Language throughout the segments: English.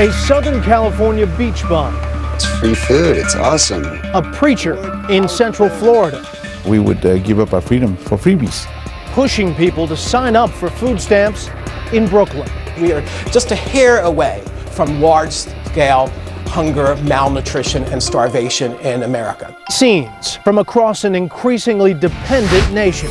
A Southern California beach bum. It's free food, it's awesome. A preacher in Central Florida. We would give up our freedom for freebies. Pushing people to sign up for food stamps in Brooklyn. We are just a hair away from large-scale hunger, malnutrition, and starvation in America. Scenes from across an increasingly dependent nation.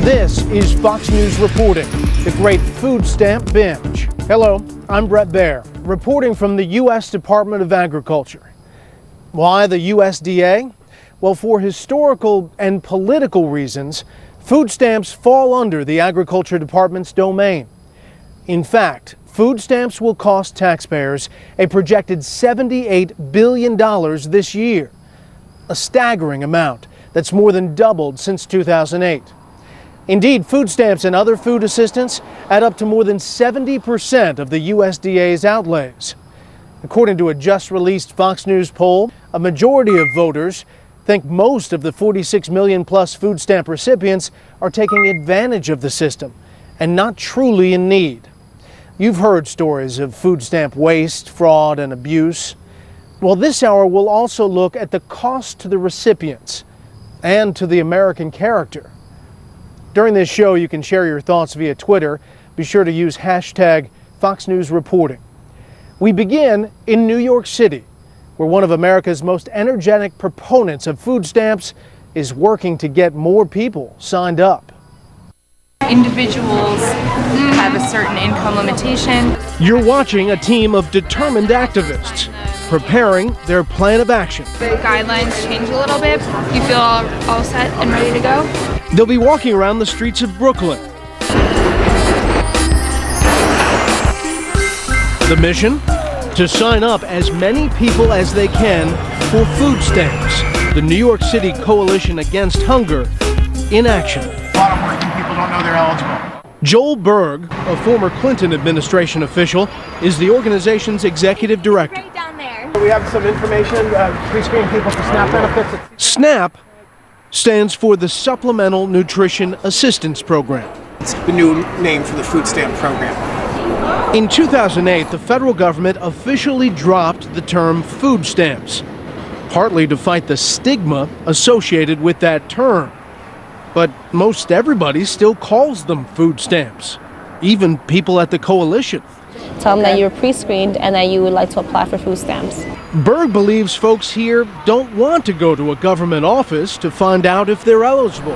This is Fox News reporting, the great food stamp binge. Hello, I'm Brett Baer, reporting from the U.S. Department of Agriculture. Why the USDA? Well, for historical and political reasons, food stamps fall under the Agriculture Department's domain. In fact, food stamps will cost taxpayers a projected $78 billion this year, a staggering amount that's more than doubled since 2008. Indeed, food stamps and other food assistance add up to more than 70% of the USDA's outlays. According to a just-released Fox News poll, a majority of voters think most of the 46 million plus food stamp recipients are taking advantage of the system and not truly in need. You've heard stories of food stamp waste, fraud, and abuse. Well, this hour we'll also look at the cost to the recipients and to the American character. During this show, you can share your thoughts via Twitter. Be sure to use hashtag Fox News Reporting. We begin in New York City, where one of America's most energetic proponents of food stamps is working to get more people signed up. Individuals have a certain income limitation. You're watching a team of determined activists preparing their plan of action. The guidelines change a little bit. You feel all set and ready to go? They'll be walking around the streets of Brooklyn. The mission? To sign up as many people as they can for food stamps. The New York City Coalition Against Hunger in action. A lot of working people don't know they're eligible. Joel Berg, a former Clinton administration official, is the organization's executive director. Right down there. We have some information, pre-screen people for SNAP benefits. SNAP stands for the Supplemental Nutrition Assistance Program. It's the new name for the food stamp program. In 2008, the federal government officially dropped the term food stamps, partly to fight the stigma associated with that term. But most everybody still calls them food stamps, even people at the coalition. Tell them that you're pre-screened and that you would like to apply for food stamps. Berg believes folks here don't want to go to a government office to find out if they're eligible.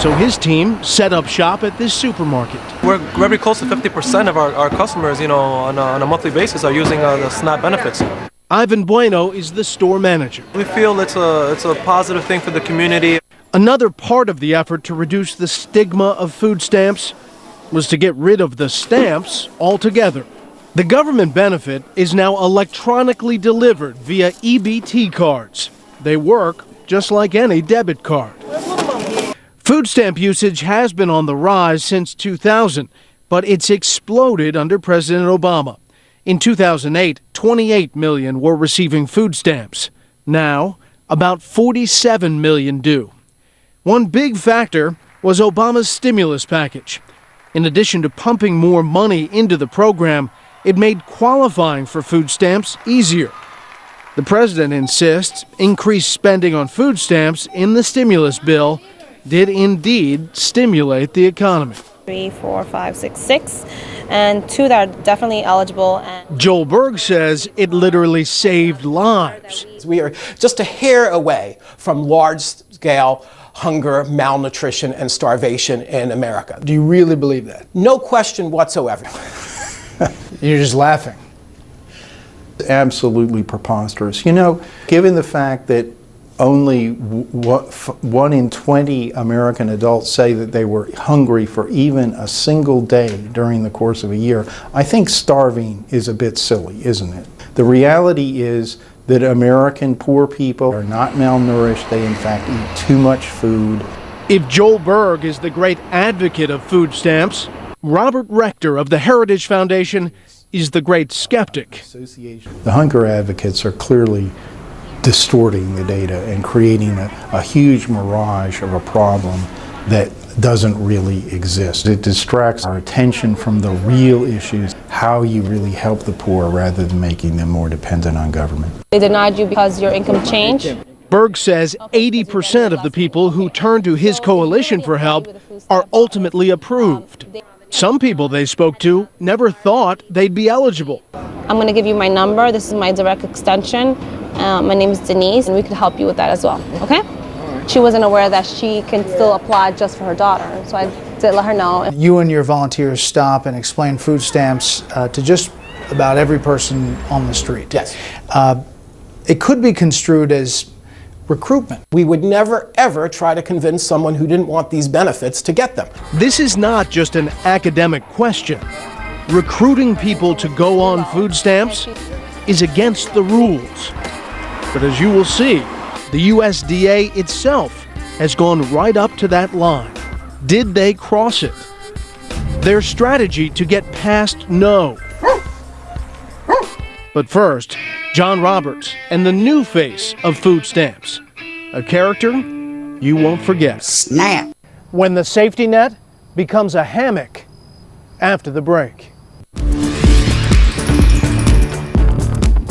So his team set up shop at this supermarket. We're very close to 50% of our customers, on a monthly basis are using the SNAP benefits. Ivan Bueno is the store manager. We feel it's a positive thing for the community. Another part of the effort to reduce the stigma of food stamps was to get rid of the stamps altogether. The government benefit is now electronically delivered via EBT cards. They work just like any debit card. Food stamp usage has been on the rise since 2000, but it's exploded under President Obama. In 2008, 28 million were receiving food stamps. Now, about 47 million do. One big factor was Obama's stimulus package. In addition to pumping more money into the program, it made qualifying for food stamps easier. The president insists increased spending on food stamps in the stimulus bill did indeed stimulate the economy. 3, 4, 5, 6, 6, and 2 that are definitely eligible. And Joel Berg says it literally saved lives. We are just a hair away from large-scale hunger, malnutrition, and starvation in America. Do you really believe that? No question whatsoever. You're just laughing. Absolutely preposterous. Given the fact that only 1 in 20 American adults say that they were hungry for even a single day during the course of a year, I think starving is a bit silly, isn't it? The reality is that American poor people are not malnourished. They, in fact, eat too much food. If Joel Berg is the great advocate of food stamps, Robert Rector of the Heritage Foundation is the great skeptic. The hunger advocates are clearly distorting the data and creating a huge mirage of a problem that doesn't really exist. It distracts our attention from the real issues, how you really help the poor rather than making them more dependent on government. They denied you because your income changed. Berg says 80% of the people who turn to his coalition for help are ultimately approved. Some people they spoke to never thought they'd be eligible. I'm going to give you my number. This is my direct extension. My name is Denise, and we could help you with that as well, okay? She wasn't aware that she can still apply just for her daughter, so I did let her know. You and your volunteers stop and explain food stamps to just about every person on the street. Yes. It could be construed as recruitment. We would never, ever try to convince someone who didn't want these benefits to get them. This is not just an academic question. Recruiting people to go on food stamps is against the rules. But as you will see, the USDA itself has gone right up to that line. Did they cross it? Their strategy to get past no. But first, John Roberts and the new face of food stamps. A character you won't forget. Snap. When the safety net becomes a hammock after the break.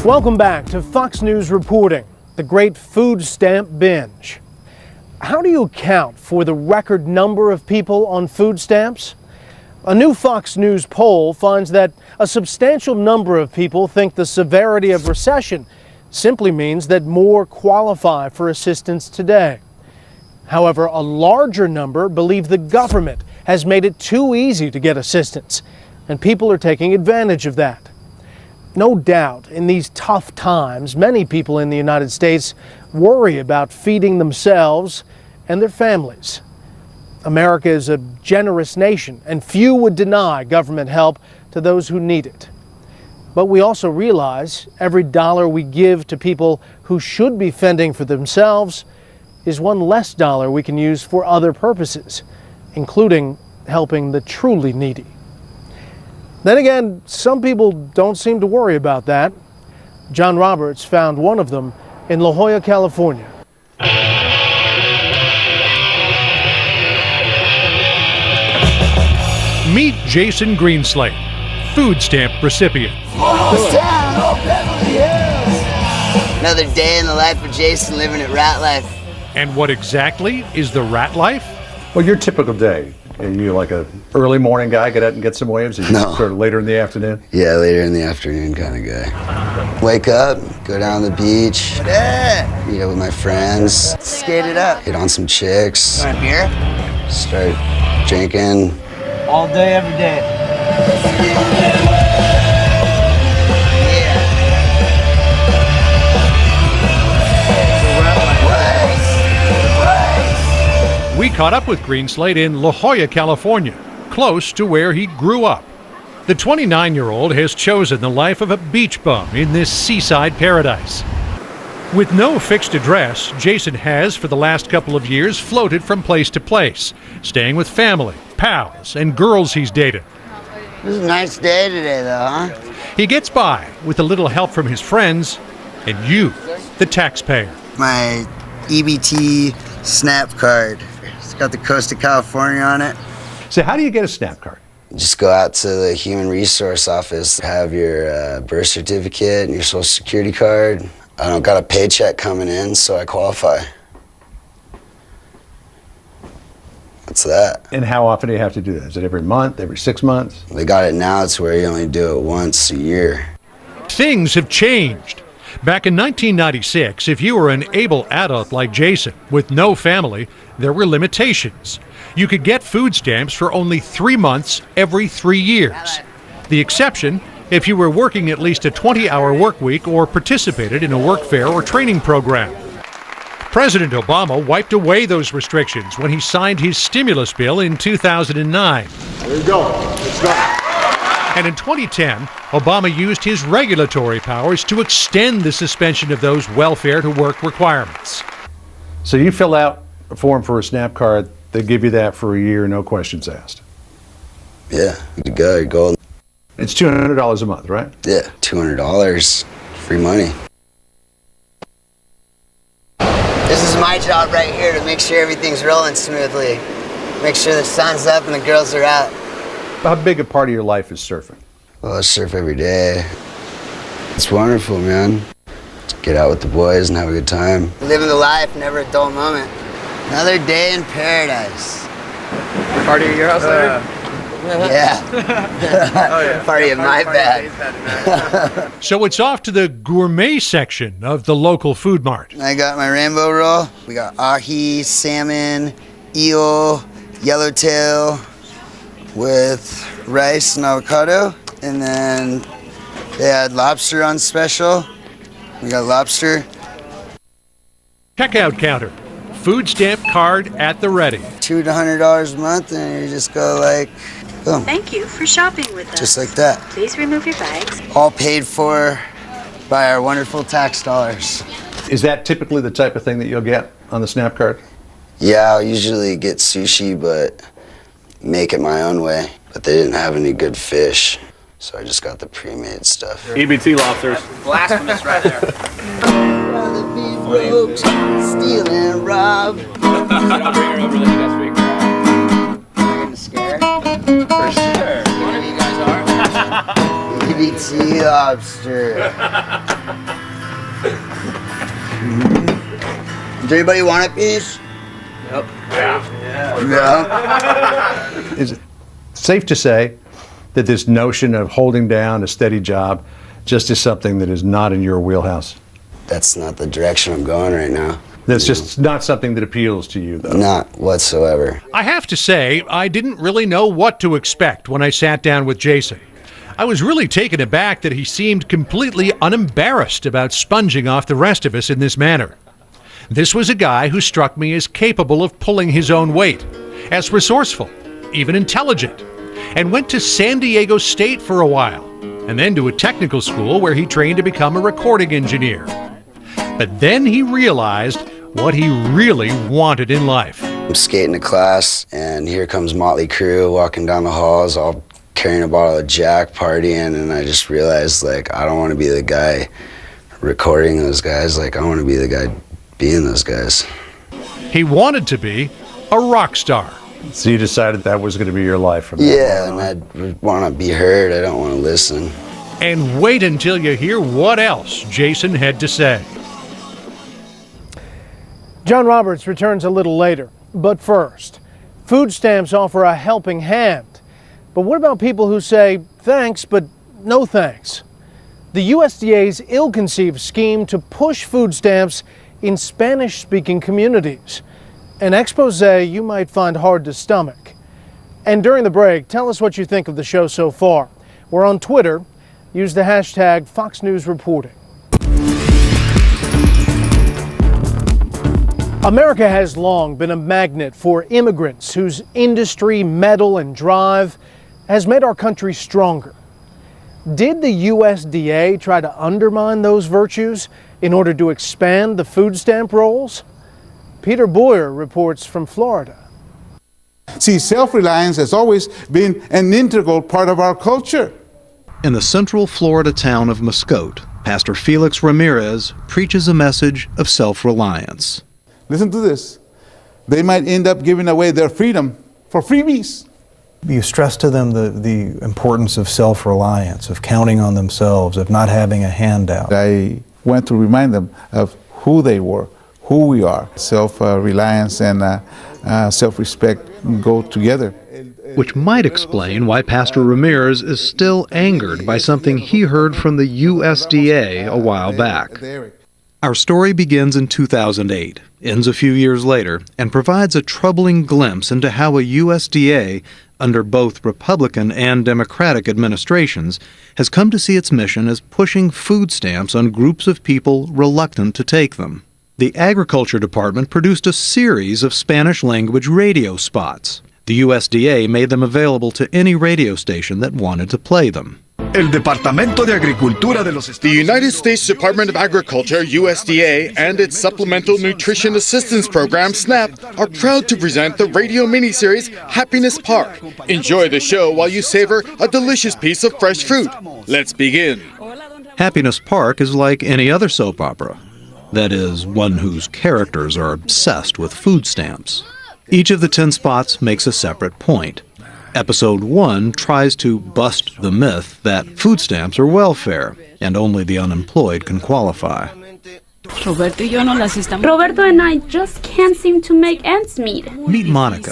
Welcome back to Fox News Reporting, the great food stamp binge. How do you account for the record number of people on food stamps? A new Fox News poll finds that a substantial number of people think the severity of recession simply means that more qualify for assistance today. However, a larger number believe the government has made it too easy to get assistance, and people are taking advantage of that. No doubt, in these tough times, many people in the United States worry about feeding themselves and their families. America is a generous nation, and few would deny government help to those who need it. But we also realize every dollar we give to people who should be fending for themselves is one less dollar we can use for other purposes, including helping the truly needy. Then again, some people don't seem to worry about that. John Roberts found one of them in La Jolla, California. Meet Jason Greenslade, food stamp recipient. Another day in the life of Jason living at Rat Life. And what exactly is the rat life? Well, your typical day. Are you like a early morning guy, get out and get some waves? Or you No. sort of later in the afternoon? Yeah, later in the afternoon kind of guy. Wake up, go down to the beach, meet up with my friends, skate it up, hit on some chicks, want a beer? Start drinking. All day, every day. We caught up with Greenslade in La Jolla, California, close to where he grew up. The 29-year-old has chosen the life of a beach bum in this seaside paradise. With no fixed address, Jason has, for the last couple of years, floated from place to place, staying with family, pals, and girls he's dated. This is a nice day today, though, huh? He gets by with a little help from his friends and you, the taxpayer. My EBT SNAP card. It's got the coast of California on it. So how do you get a SNAP card? Just go out to the Human Resource Office, have your birth certificate and your Social Security card. I don't got a paycheck coming in, so I qualify. That's that. And how often do you have to do that? Is it every month, every 6 months? They got it now to where you only do it once a year. Things have changed. Back in 1996, if you were an able adult like Jason with no family, there were limitations. You could get food stamps for only 3 months every 3 years. The exception, if you were working at least a 20-hour work week or participated in a work fair or training program. President Obama wiped away those restrictions when he signed his stimulus bill in 2009. There you go. Let's go. And in 2010, Obama used his regulatory powers to extend the suspension of those welfare-to-work requirements. So you fill out a form for a SNAP card, they give you that for a year, no questions asked. Yeah, good to go, you're golden. It's $200 a month, right? Yeah, $200, free money. This is my job right here to make sure everything's rolling smoothly. Make sure the sun's up and the girls are out. How big a part of your life is surfing? Well, I surf every day. It's wonderful, man. Get out with the boys and have a good time. Living the life, never a dull moment. Another day in paradise. Party at your house later? Yeah. Oh, yeah. Party in my bag. So it's off to the gourmet section of the local food mart. I got my rainbow roll. We got ahi, salmon, eel, yellowtail with rice and avocado. And then they had lobster on special. We got lobster. Checkout counter. Food stamp card at the ready. $200 to $100 a month, and you just go like, boom. Thank you for shopping with us. Just like that. Please remove your bags. All paid for by our wonderful tax dollars. Is that typically the type of thing that you'll get on the SNAP card? Yeah, I'll usually get sushi, but make it my own way. But they didn't have any good fish, so I just got the pre-made stuff. EBT lobsters. Blasphemous right there. Rather be broke, steal and rob. Getting scared? For sure. One of you guys are. EBT lobster. Does anybody want a piece? Yep. Yeah. Is it safe to say that this notion of holding down a steady job just is something that is not in your wheelhouse? That's not the direction I'm going right now. That's just not something that appeals to you, though? Not whatsoever. I have to say, I didn't really know what to expect when I sat down with Jason. I was really taken aback that he seemed completely unembarrassed about sponging off the rest of us in this manner. This was a guy who struck me as capable of pulling his own weight, as resourceful, even intelligent, and went to San Diego State for a while, and then to a technical school where he trained to become a recording engineer. But then he realized what he really wanted in life. I'm skating to class, and here comes Motley Crue walking down the halls, all carrying a bottle of Jack, partying, and I just realized, like, I don't want to be the guy recording those guys. Like, I want to be the guy being those guys. He wanted to be a rock star. So you decided that was going to be your life from Yeah, and I want to be heard. I don't want to listen. And wait until you hear what else Jason had to say. John Roberts returns a little later. But first, food stamps offer a helping hand. But what about people who say thanks, but no thanks? The USDA's ill-conceived scheme to push food stamps in Spanish-speaking communities. An expose you might find hard to stomach. And during the break, tell us what you think of the show so far. We're on Twitter. Use the hashtag Fox News Reporting. America has long been a magnet for immigrants whose industry, mettle, and drive has made our country stronger. Did the USDA try to undermine those virtues in order to expand the food stamp rolls? Peter Boyer reports from Florida. See, self-reliance has always been an integral part of our culture. In the central Florida town of Muscote, Pastor Felix Ramirez preaches a message of self-reliance. Listen to this. They might end up giving away their freedom for freebies. You stress to them the importance of self-reliance, of counting on themselves, of not having a handout. I want to remind them of who they were, who we are. Self-reliance and self-respect go together. Which might explain why Pastor Ramirez is still angered by something he heard from the USDA a while back. Our story begins in 2008, ends a few years later, and provides a troubling glimpse into how a USDA, under both Republican and Democratic administrations, has come to see its mission as pushing food stamps on groups of people reluctant to take them. The Agriculture Department produced a series of Spanish-language radio spots. The USDA made them available to any radio station that wanted to play them. The United States Department of Agriculture, USDA, and its Supplemental Nutrition Assistance Program, SNAP, are proud to present the radio miniseries Happiness Park. Enjoy the show while you savor a delicious piece of fresh fruit. Let's begin. Happiness Park is like any other soap opera. That is, one whose characters are obsessed with food stamps. Each of the 10 spots makes a separate point. Episode 1 tries to bust the myth that food stamps are welfare, and only the unemployed can qualify. Roberto and I just can't seem to make ends meet. Meet Monica.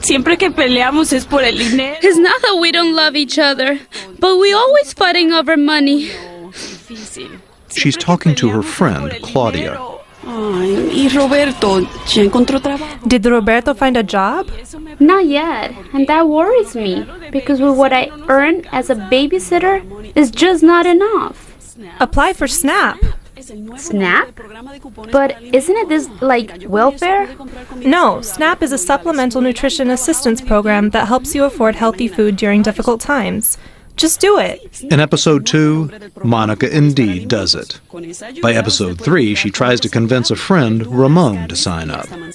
It's not that we don't love each other, but we always fighting over money. She's talking to her friend, Claudia. Did Roberto find a job? Not yet, and that worries me, because with what I earn as a babysitter is just not enough. Apply for SNAP. SNAP? But isn't it this, like, welfare? No, SNAP is a supplemental nutrition assistance program that helps you afford healthy food during difficult times. Just do it. In episode 2, Monica indeed does it. By episode 3, she tries to convince a friend, Ramon, to sign up. I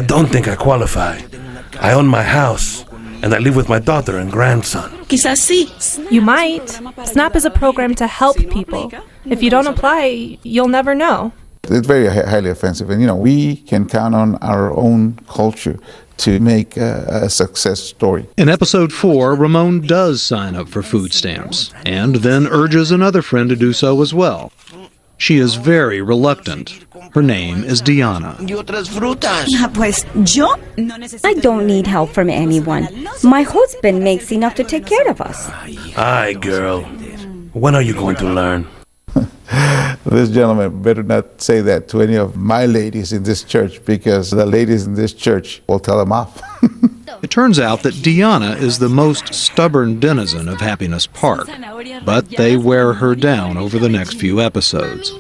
don't think I qualify. I own my house, and I live with my daughter and grandson. You might. SNAP is a program to help people. If you don't apply, you'll never know. It's very highly offensive, and we can count on our own culture to make a success story. In episode 4, Ramon does sign up for food stamps, and then urges another friend to do so as well. She is very reluctant. Her name is Diana. I don't need help from anyone. My husband makes enough to take care of us. Aye, girl. When are you going to learn? This gentleman better not say that to any of my ladies in this church, because the ladies in this church will tell him off. It turns out that Diana is the most stubborn denizen of Happiness Park, but they wear her down over the next few episodes.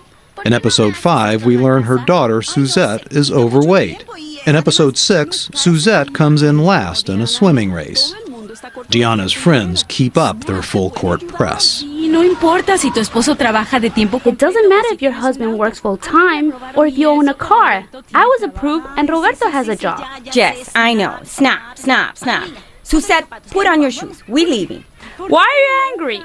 In episode 5, we learn her daughter, Suzette, is overweight. In episode 6, Suzette comes in last in a swimming race. Diana's friends keep up their full-court press. It doesn't matter if your husband works full-time or if you own a car. I was approved and Roberto has a job. Yes, I know. Snap, snap, snap. Suzette, put on your shoes. We're leaving. Why are you angry?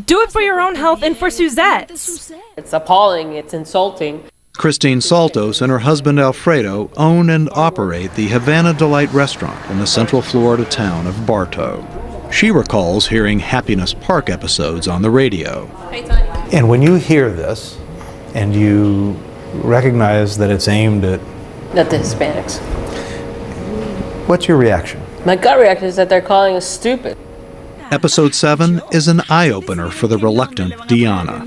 Do it for your own health and for Suzette's. It's appalling. It's insulting. Christine Saltos and her husband Alfredo own and operate the Havana Delight restaurant in the Central Florida town of Bartow. She recalls hearing Happiness Park episodes on the radio. And when you hear this and you recognize that it's aimed at... Not the Hispanics. What's your reaction? My gut reaction is that they're calling us stupid. Episode 7 is an eye-opener for the reluctant Diana.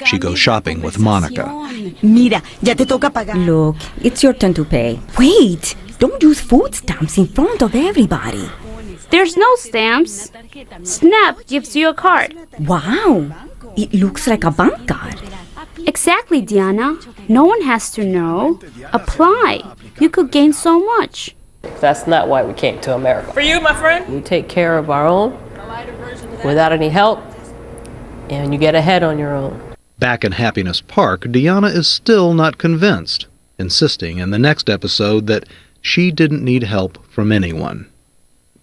She goes shopping with Monica. Look, it's your turn to pay. Wait, don't use food stamps in front of everybody. There's no stamps. SNAP gives you a card. Wow, it looks like a bank card. Exactly, Diana. No one has to know. Apply. You could gain so much. That's not why we came to America. For you, my friend. We take care of our own without any help, and you get ahead on your own. Back in Happiness Park, Diana is still not convinced, insisting in the next episode that she didn't need help from anyone.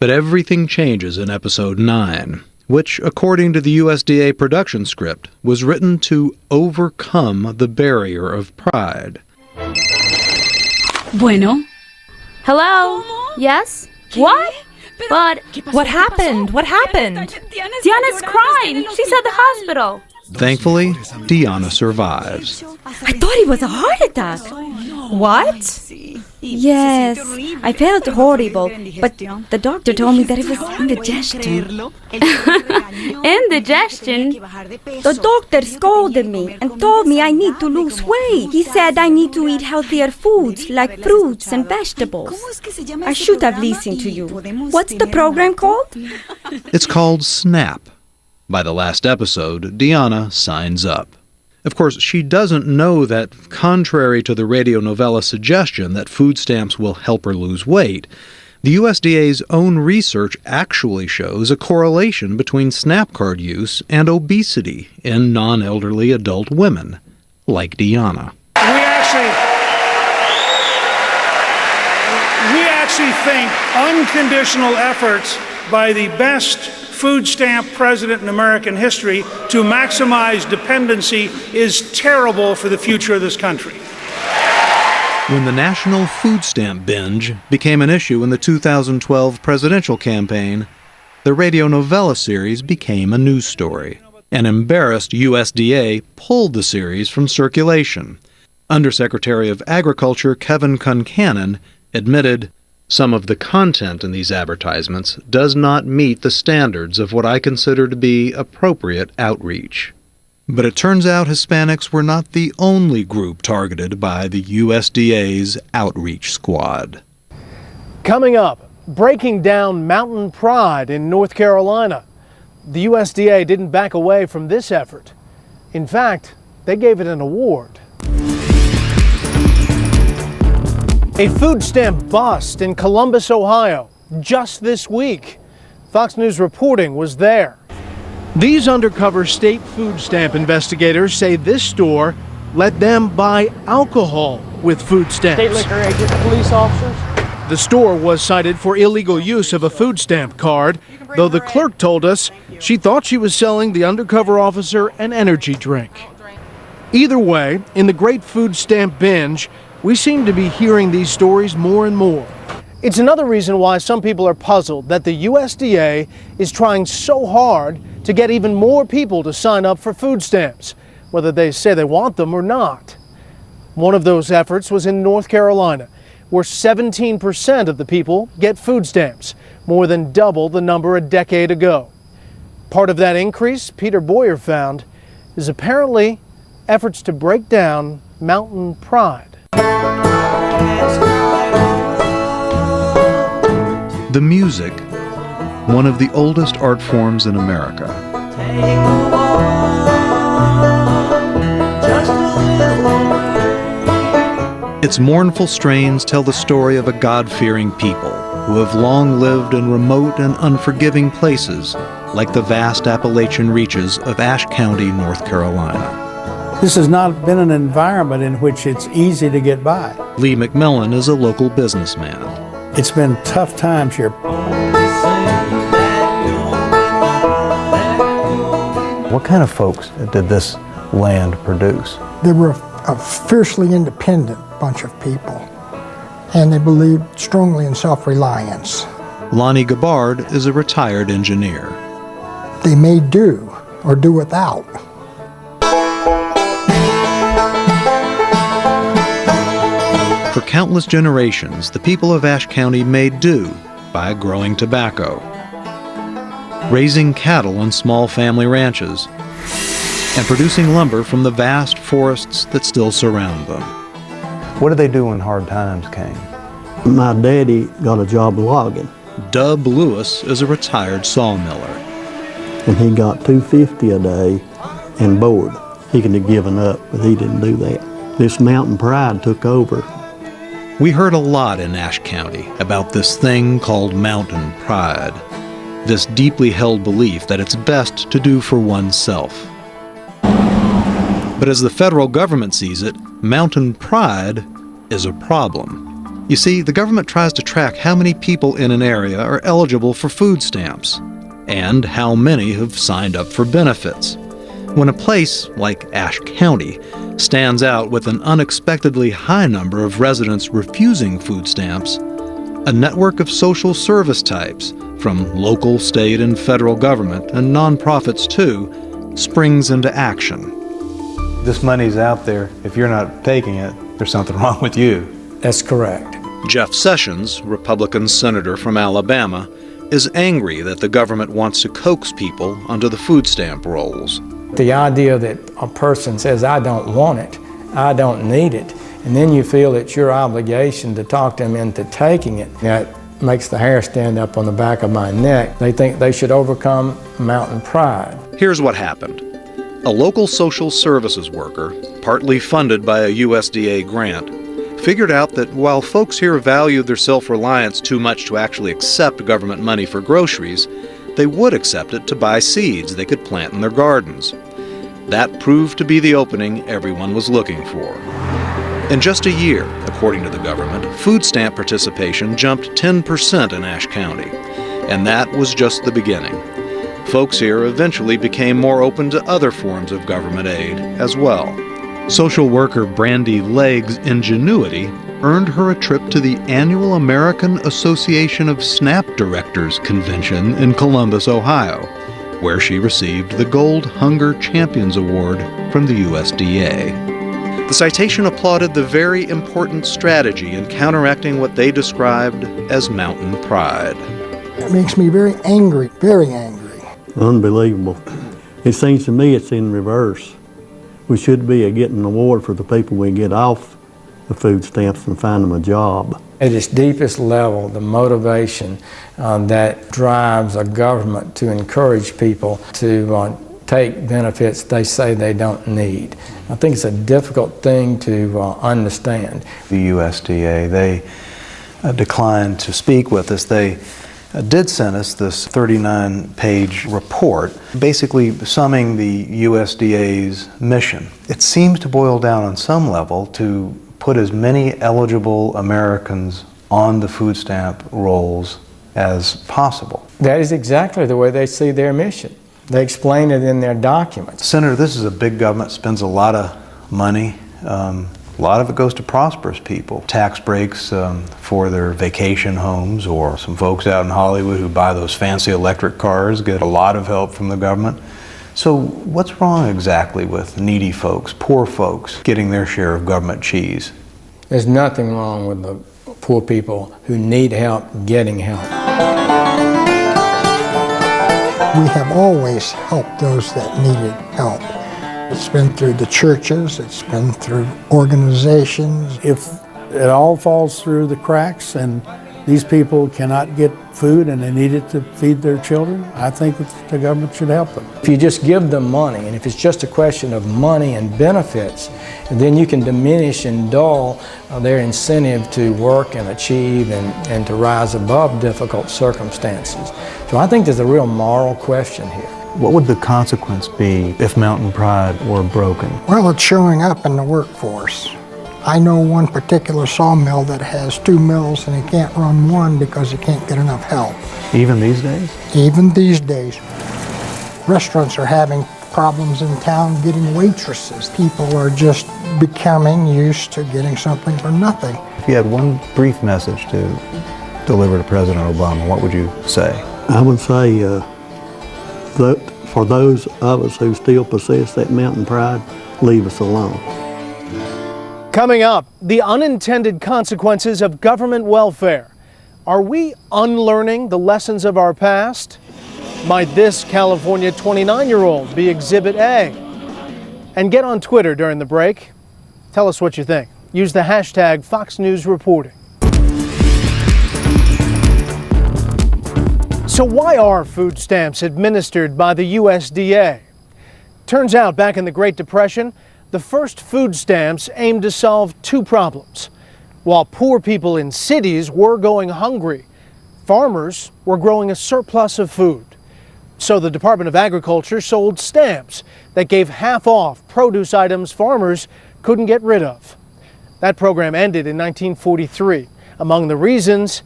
But everything changes in episode 9, which, according to the USDA production script, was written to overcome the barrier of pride. Bueno. Hello? Yes? What? But... What happened? What happened? Diana's crying. She's at the hospital. Thankfully, Diana survives. I thought it was a heart attack. What? Yes, I felt horrible, but the doctor told me that it was indigestion. Indigestion? The doctor scolded me and told me I need to lose weight. He said I need to eat healthier foods like fruits and vegetables. I should have listened to you. What's the program called? It's called SNAP. By the last episode, Diana signs up. Of course, she doesn't know that, contrary to the radio novella suggestion that food stamps will help her lose weight, the USDA's own research actually shows a correlation between SNAP card use and obesity in non-elderly adult women, like Diana. We actually think unconditional efforts by the best food stamp president in American history to maximize dependency is terrible for the future of this country. When the national food stamp binge became an issue in the 2012 presidential campaign, the radio novella series became a news story. An embarrassed USDA pulled the series from circulation. Undersecretary of Agriculture Kevin Concannon admitted, "Some of the content in these advertisements does not meet the standards of what I consider to be appropriate outreach." But it turns out Hispanics were not the only group targeted by the USDA's outreach squad. Coming up, breaking down mountain pride in North Carolina. The USDA didn't back away from this effort. In fact, they gave it an award. A food stamp bust in Columbus, Ohio, just this week. Fox News reporting was there. These undercover state food stamp investigators say this store let them buy alcohol with food stamps. State liquor agents, police officers. The store was cited for illegal use of a food stamp card, though the clerk told us she thought she was selling the undercover officer an energy drink. Either way, in the great food stamp binge, we seem to be hearing these stories more and more. It's another reason why some people are puzzled that the USDA is trying so hard to get even more people to sign up for food stamps, whether they say they want them or not. One of those efforts was in North Carolina, where 17% of the people get food stamps, more than double the number a decade ago. Part of that increase, Peter Boyer found, is apparently efforts to break down mountain pride. The music, one of the oldest art forms in America. Its mournful strains tell the story of a God-fearing people who have long lived in remote and unforgiving places like the vast Appalachian reaches of Ashe County, North Carolina. This has not been an environment in which it's easy to get by. Lee McMillan is a local businessman. It's been tough times here. What kind of folks did this land produce? They were a fiercely independent bunch of people, and they believed strongly in self-reliance. Lonnie Gabbard is a retired engineer. They may do or do without. For countless generations, the people of Ashe County made do by growing tobacco, raising cattle on small family ranches, and producing lumber from the vast forests that still surround them. What did they do when hard times came? My daddy got a job logging. Dub Lewis is a retired sawmiller. And he got $2.50 a day and board. He could have given up, but he didn't do that. This mountain pride took over. We heard a lot in Ashe County about this thing called mountain pride, this deeply held belief that it's best to do for oneself. But as the federal government sees it, mountain pride is a problem. You see, the government tries to track how many people in an area are eligible for food stamps, and how many have signed up for benefits. When a place like Ashe County stands out with an unexpectedly high number of residents refusing food stamps, a network of social service types, from local, state, and federal government, and nonprofits too, springs into action. This money's out there. If you're not taking it, there's something wrong with you. That's correct. Jeff Sessions, Republican senator from Alabama, is angry that the government wants to coax people onto the food stamp rolls. The idea that a person says, I don't want it, I don't need it, and then you feel it's your obligation to talk them into taking it, that makes the hair stand up on the back of my neck. They think they should overcome mountain pride. Here's what happened. A local social services worker, partly funded by a USDA grant, figured out that while folks here valued their self-reliance too much to actually accept government money for groceries, they would accept it to buy seeds they could plant in their gardens. That proved to be the opening everyone was looking for. In just a year, according to the government, food stamp participation jumped 10% in Ashe County, and that was just the beginning. Folks here eventually became more open to other forms of government aid as well. Social worker Brandy Legg's ingenuity earned her a trip to the annual American Association of SNAP Directors Convention in Columbus, Ohio, where she received the Gold Hunger Champions Award from the USDA. The citation applauded the very important strategy in counteracting what they described as mountain pride. It makes me very angry, very angry. Unbelievable. It seems to me it's in reverse. We should be getting an award for the people we get off the food stamps and find them a job. At its deepest level, the motivation that drives a government to encourage people to take benefits they say they don't need. I think it's a difficult thing to understand. The USDA, they declined to speak with us. They did send us this 39-page report, basically summing the USDA's mission. It seems to boil down on some level to put as many eligible Americans on the food stamp rolls as possible. That is exactly the way they see their mission. They explain it in their documents. Senator, this is a big government, spends a lot of money. A lot of it goes to prosperous people. Tax breaks for their vacation homes, or some folks out in Hollywood who buy those fancy electric cars get a lot of help from the government. So what's wrong exactly with needy folks, poor folks, getting their share of government cheese? There's nothing wrong with the poor people who need help getting help. We have always helped those that needed help. It's been through the churches, it's been through organizations. If it all falls through the cracks and these people cannot get food and they need it to feed their children, I think that the government should help them. If you just give them money, and if it's just a question of money and benefits, then you can diminish and dull their incentive to work and achieve and to rise above difficult circumstances. So I think there's a real moral question here. What would the consequence be if mountain pride were broken? Well, it's showing up in the workforce. I know one particular sawmill that has 2 mills and he can't run one because he can't get enough help. Even these days? Even these days. Restaurants are having problems in town getting waitresses. People are just becoming used to getting something for nothing. If you had one brief message to deliver to President Obama, what would you say? I would say that for those of us who still possess that mountain pride, leave us alone. Coming up, the unintended consequences of government welfare. Are we unlearning the lessons of our past? Might this California 29-year-old be Exhibit A? And get on Twitter during the break. Tell us what you think. Use the hashtag Fox News Reporting. So why are food stamps administered by the USDA? Turns out back in the Great Depression, the first food stamps aimed to solve 2 problems. While poor people in cities were going hungry, farmers were growing a surplus of food. So the Department of Agriculture sold stamps that gave half off produce items farmers couldn't get rid of. That program ended in 1943. Among the reasons,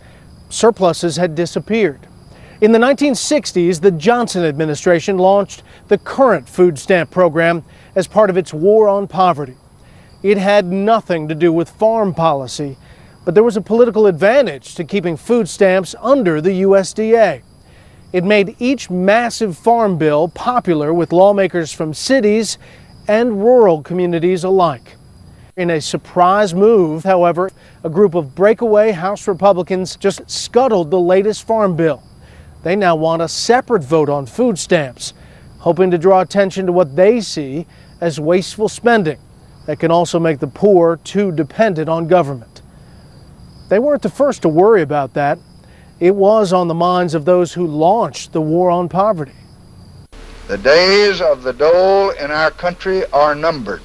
surpluses had disappeared. In the 1960s, the Johnson administration launched the current food stamp program as part of its war on poverty. It had nothing to do with farm policy, but there was a political advantage to keeping food stamps under the USDA. It made each massive farm bill popular with lawmakers from cities and rural communities alike. In a surprise move, however, a group of breakaway House Republicans just scuttled the latest farm bill. They now want a separate vote on food stamps, hoping to draw attention to what they see as wasteful spending that can also make the poor too dependent on government. They weren't the first to worry about that. It was on the minds of those who launched the war on poverty. The days of the dole in our country are numbered.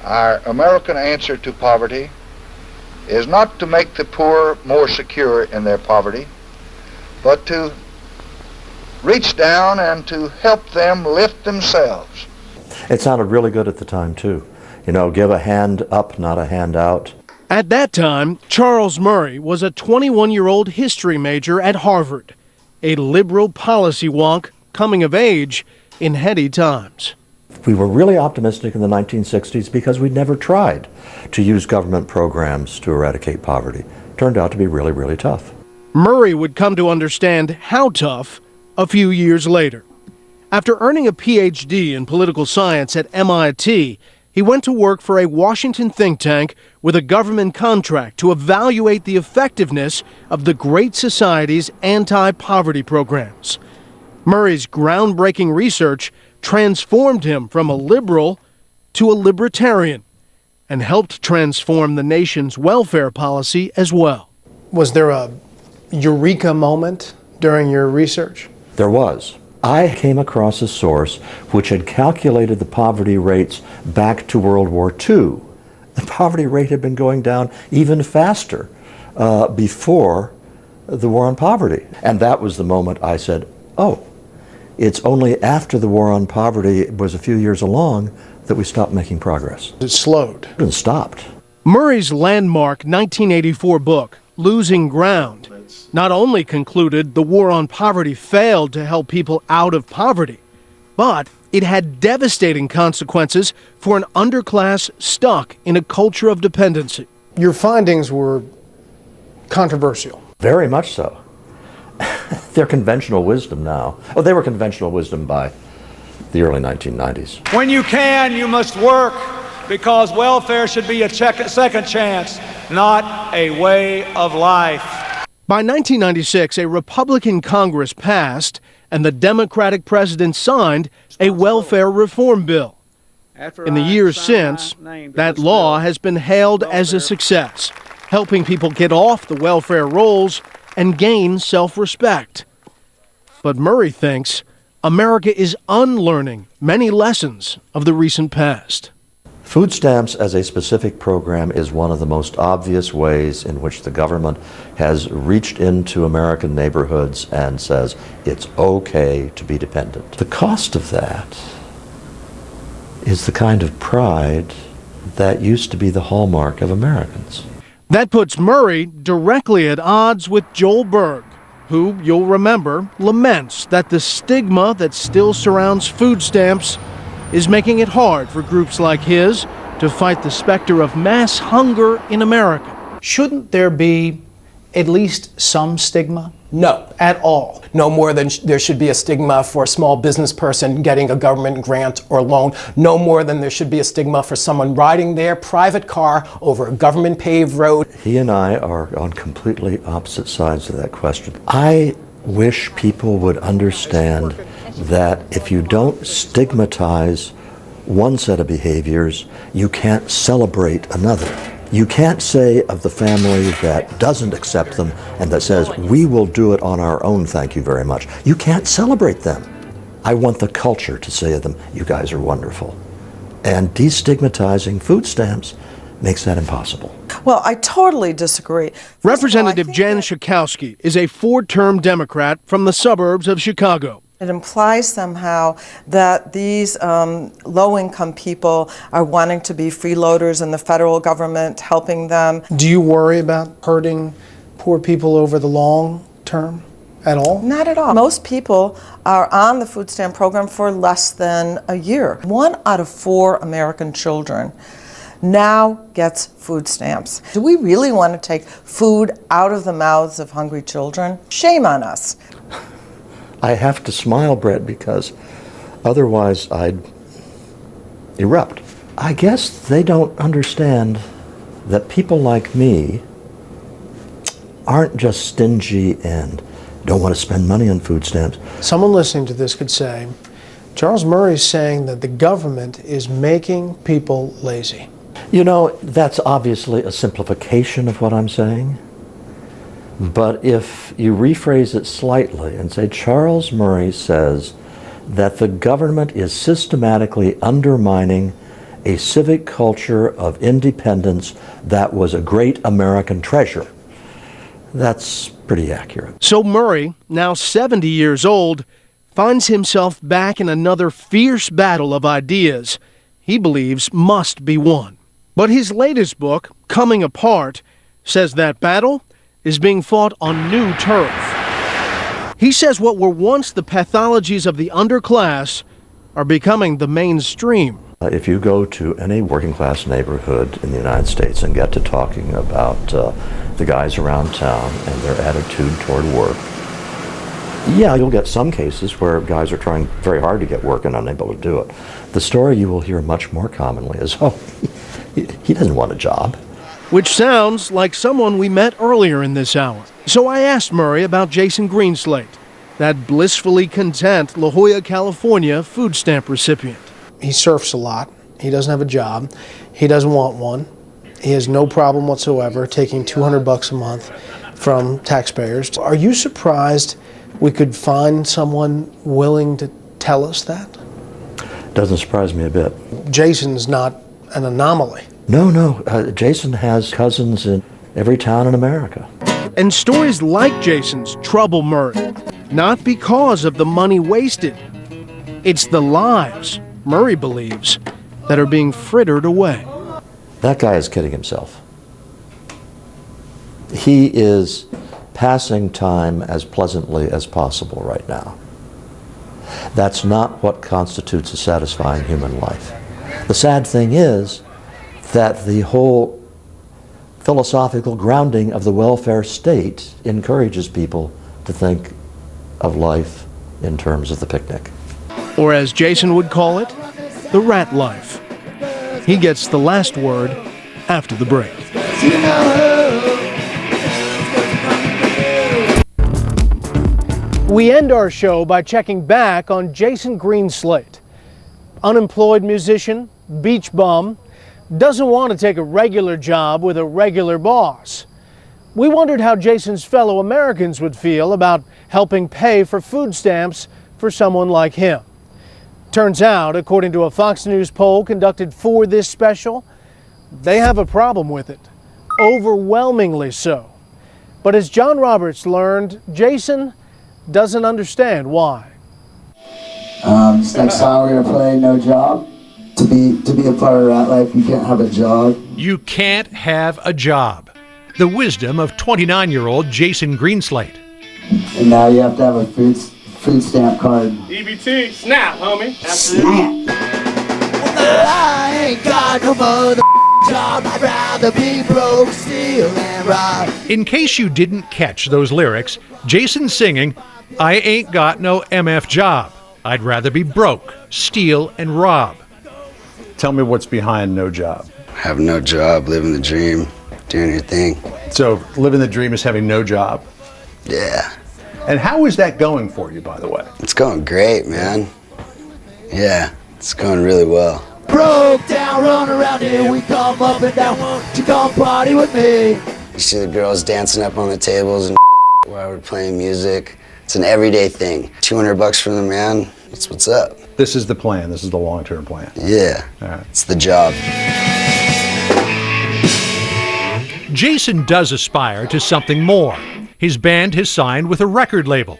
Our American answer to poverty is not to make the poor more secure in their poverty, but to reach down and to help them lift themselves. It sounded really good at the time, too. You know, give a hand up, not a hand out. At that time, Charles Murray was a 21-year-old history major at Harvard, a liberal policy wonk coming of age in heady times. We were really optimistic in the 1960s because we never tried to use government programs to eradicate poverty. Turned out to be really, really tough. Murray would come to understand how tough a few years later. After earning a PhD in political science at MIT, he went to work for a Washington think tank with a government contract to evaluate the effectiveness of the Great Society's anti-poverty programs. Murray's groundbreaking research transformed him from a liberal to a libertarian and helped transform the nation's welfare policy as well. Was there a eureka moment during your research? There was. I came across a source which had calculated the poverty rates back to World War II. The poverty rate had been going down even faster before the war on poverty. And that was the moment I said, oh, it's only after the war on poverty was a few years along that we stopped making progress. It slowed. It stopped. Murray's landmark 1984 book, Losing Ground, not only concluded the war on poverty failed to help people out of poverty, but it had devastating consequences for an underclass stuck in a culture of dependency. Your findings were controversial. Very much so. They're conventional wisdom now. Oh, they were conventional wisdom by the early 1990s. When you can, you must work, because welfare should be a second chance, not a way of life. By 1996, a Republican Congress passed and the Democratic president signed a welfare reform bill. In the years since, that law has been hailed as a success, helping people get off the welfare rolls and gain self-respect. But Murray thinks America is unlearning many lessons of the recent past. Food stamps as a specific program is one of the most obvious ways in which the government has reached into American neighborhoods and says it's okay to be dependent. The cost of that is the kind of pride that used to be the hallmark of Americans. That puts Murray directly at odds with Joel Berg, who, you'll remember, laments that the stigma that still surrounds food stamps is making it hard for groups like his to fight the specter of mass hunger in America. Shouldn't there be at least some stigma? No. At all? No more than there should be a stigma for a small business person getting a government grant or loan. No more than there should be a stigma for someone riding their private car over a government paved road. He and I are on completely opposite sides of that question. I wish people would understand that if you don't stigmatize one set of behaviors, you can't celebrate another. You can't say of the family that doesn't accept them and that says, we will do it on our own, thank you very much. You can't celebrate them. I want the culture to say of them, you guys are wonderful. And destigmatizing food stamps makes that impossible. Well, I totally disagree. Representative Jan Schakowsky is a four-term Democrat from the suburbs of Chicago. It implies somehow that these low-income people are wanting to be freeloaders and the federal government helping them. Do you worry about hurting poor people over the long term at all? Not at all. Most people are on the food stamp program for less than a year. 1 out of 4 American children now gets food stamps. Do we really want to take food out of the mouths of hungry children? Shame on us. I have to smile, Brett, because otherwise I'd erupt. I guess they don't understand that people like me aren't just stingy and don't want to spend money on food stamps. Someone listening to this could say, Charles Murray's saying that the government is making people lazy. You know, that's obviously a simplification of what I'm saying. But if you rephrase it slightly and say, Charles Murray says that the government is systematically undermining a civic culture of independence that was a great American treasure, that's pretty accurate. So Murray, now 70 years old, finds himself back in another fierce battle of ideas he believes must be won. But his latest book, Coming Apart, says that battle is being fought on new turf. He says what were once the pathologies of the underclass are becoming the mainstream. If you go to any working class neighborhood in the United States and get to talking about the guys around town and their attitude toward work, yeah, you'll get some cases where guys are trying very hard to get work and unable to do it. The story you will hear much more commonly is, oh, he doesn't want a job. Which sounds like someone we met earlier in this hour. So I asked Murray about Jason Greenslate, that blissfully content La Jolla, California food stamp recipient. He surfs a lot. He doesn't have a job. He doesn't want one. He has no problem whatsoever taking $200 a month from taxpayers. Are you surprised we could find someone willing to tell us that? Doesn't surprise me a bit. Jason's not an anomaly. No. Jason has cousins in every town in America. And stories like Jason's trouble Murray, not because of the money wasted. It's the lives, Murray believes, that are being frittered away. That guy is kidding himself. He is passing time as pleasantly as possible right now. That's not what constitutes a satisfying human life. The sad thing is that the whole philosophical grounding of the welfare state encourages people to think of life in terms of the picnic. Or as Jason would call it, the rat life. He gets the last word after the break. We end our show by checking back on Jason Greenslate. Unemployed musician, beach bum, doesn't want to take a regular job with a regular boss. We wondered how Jason's fellow Americans would feel about helping pay for food stamps for someone like him. Turns out, according to a Fox News poll conducted for this special, they have a problem with it. Overwhelmingly so. But as John Roberts learned, Jason doesn't understand why. This next song we're gonna play, No Job. To be a part of Rat Life, you can't have a job. You can't have a job. The wisdom of 29-year-old Jason Greenslate. And now you have to have a food stamp card. EBT, snap, homie. Snap. I ain't got no mother job. I'd rather be broke, steal, and rob. In case you didn't catch those lyrics, Jason's singing, I ain't got no MF job. I'd rather be broke, steal, and rob. Tell me what's behind No Job. Have no job, living the dream, doing your thing. So living the dream is having no job? Yeah. And how is that going for you, by the way? It's going great, man. Yeah, it's going really well. Broke down, run around here, we come up and down. Won't you come party with me? You see the girls dancing up on the tables and while we're playing music. It's an everyday thing. $200 from the man, that's what's up. This is the plan, this is the long-term plan. Yeah, right. It's the job. Jason does aspire to something more. His band has signed with a record label.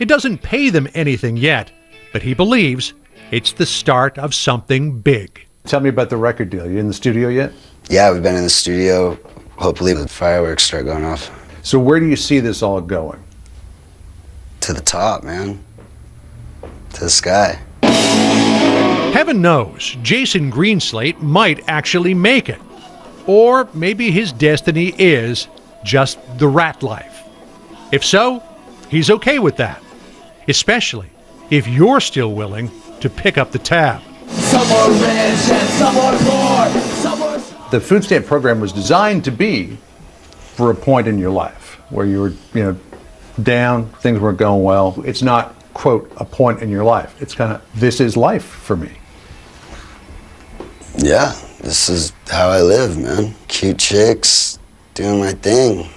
It doesn't pay them anything yet, but he believes it's the start of something big. Tell me about the record deal. You in the studio yet? Yeah, we've been in the studio. Hopefully the fireworks start going off. So where do you see this all going? To the top, man. To the sky. Heaven knows, Jason Greenslate might actually make it. Or maybe his destiny is just the rat life. If so, he's okay with that. Especially if you're still willing to pick up the tab. Some are rich and some are poor. Some are... The food stamp program was designed to be for a point in your life where you were, down, things weren't going well. It's not, quote, a point in your life. It's kind of, this is life for me. Yeah, this is how I live, man. Cute chicks, doing my thing,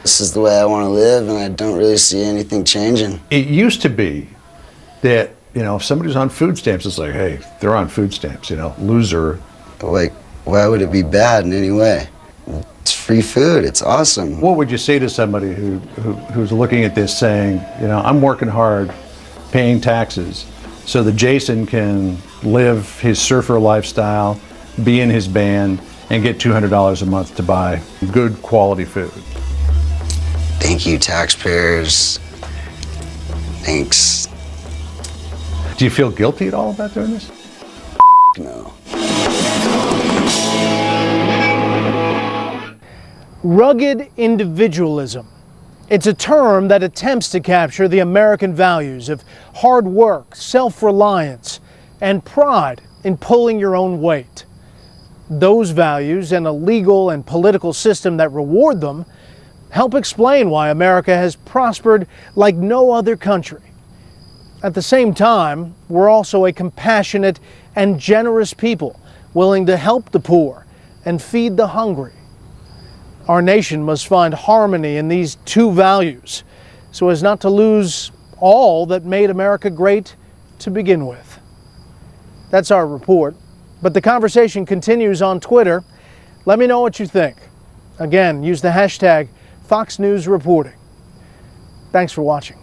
This is the way I want to live, and I don't really see anything changing. It used to be that, if somebody's on food stamps, it's like, hey, they're on food stamps, loser. Like, why would it be bad in any way? It's free food, it's awesome. What would you say to somebody who's looking at this saying, I'm working hard, paying taxes, so that Jason can live his surfer lifestyle, be in his band, and get $200 a month to buy good quality food? Thank you, taxpayers. Thanks. Do you feel guilty at all about doing this? No. Rugged individualism. It's a term that attempts to capture the American values of hard work, self-reliance, and pride in pulling your own weight. Those values and a legal and political system that reward them help explain why America has prospered like no other country. At the same time, we're also a compassionate and generous people, willing to help the poor and feed the hungry. Our nation must find harmony in these two values so as not to lose all that made America great to begin with. That's our report, but the conversation continues on Twitter. Let me know what you think. Again, use the hashtag Fox News Reporting. Thanks for watching.